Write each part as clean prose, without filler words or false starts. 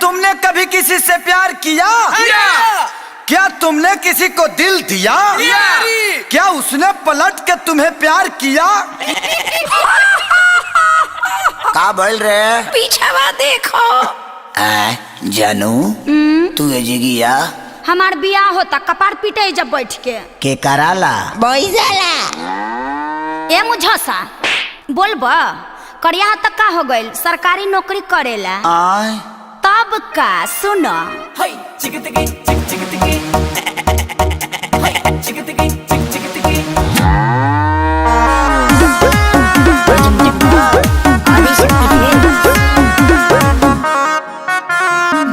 तुमने कभी किसी से प्यार किया? क्या तुमने किसी को दिल दिया? क्या उसने पलट के तुम्हें प्यार किया? का बोल रहे? पीछे देखो। जानू तू एजिगिया हमार बियाह होता कपार पीटे जब बैठ के कराला बैजाला। ए मुझसा बोलबा करिया तक का हो गइल सरकारी नौकरी करेला तब का सुनो।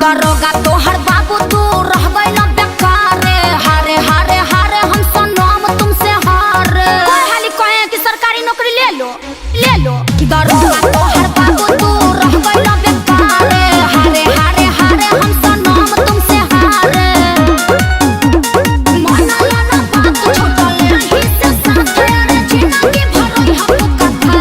दरोगा तोहर बाबू तू रह गइल बेकार हारे हारे हारे हम सनम तुमसे हारे कोई हाली कहे कि सरकारी नौकरी ले लो दरोगा तोहर बाबू तू रह गइल बेकार हारे हारे हारे हम सनम तुमसे हारे मनाया ना बात छोटले ही से साथे रे जिंदगी भरोई हम कथा।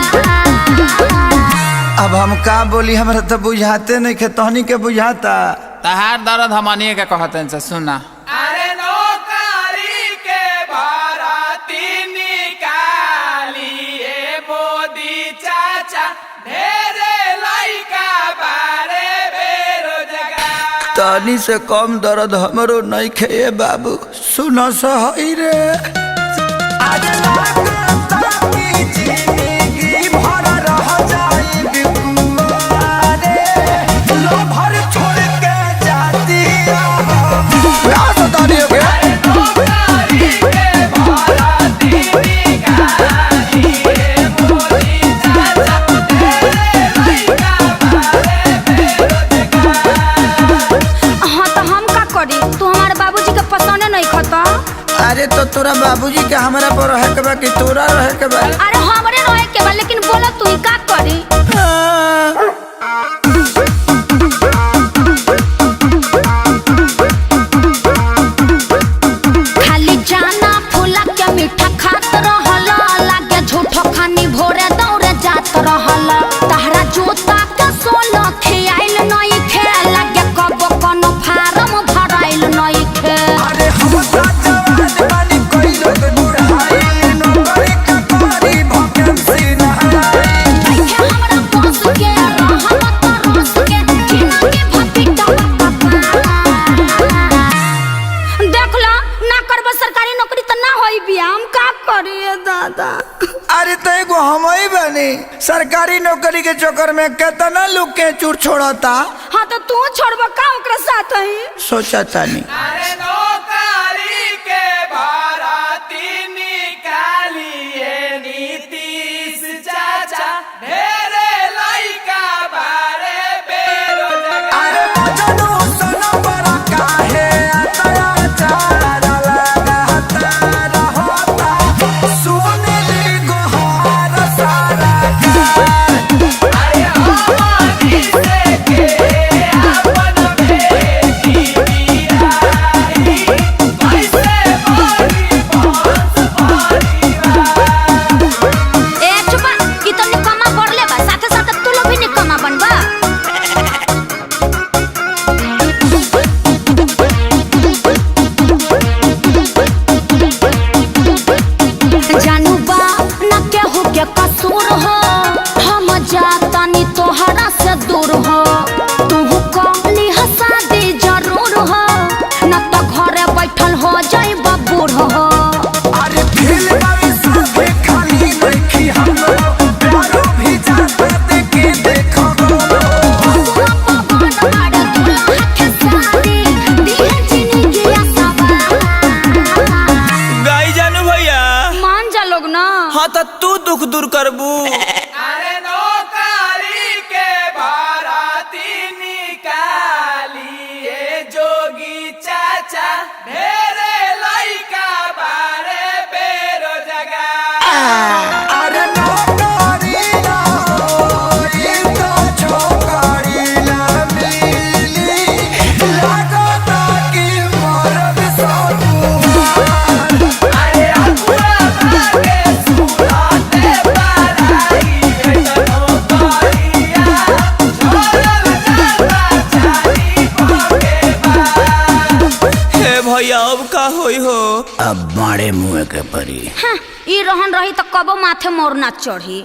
अब हम का बोली, हमरा तो बुझाते नहीं खे, तहनी के बुझाता। तहार दर्द हमनिए के कहते से सुना। अरे नौकरी के भर्ती निकालिए मोदी चाचा ढेरे लइका बारे बेरोजगार। तहनी से कम दर्द हमरो नहीं खे बाबू, सुनो सही रे। अरे तो तोरा बाबूजी के हमरा पर रहे के बा कि तोरा रहे के बा? अरे हमरे रहे के बा, लेकिन बोला तू का करी? खाली जाना फूला के मीठा खात रहल, लागे झूठो खानी भोरे दौड़े जात रहल। तहरा जोता के सोल खियाइल नहीं खे, लागे कबो कोनो फार्म भराइल नहीं खे। अरे हम दादा। अरे तो एगो हम ही बनी, सरकारी नौकरी के चक्कर में कितना लोग के चूर छोड़ता। हाँ तो तू छोड़बा का ओकरा साथ ही? सोचा तानी। अरे नौकरी के भर्ती निकालिए नीतीश चाचा ढेरे लइका बारे बेरोजगार। अरे मजनू सुनो पर काहे अत्याचार लगाता रहता, सुनली गोहार सारा अरे हमारी से के अपन बेटी बियाही होई हो? अब मारे मुँह के परी। हाँ, ई रहन रही तो कबो माथे मोर ना चढ़ी।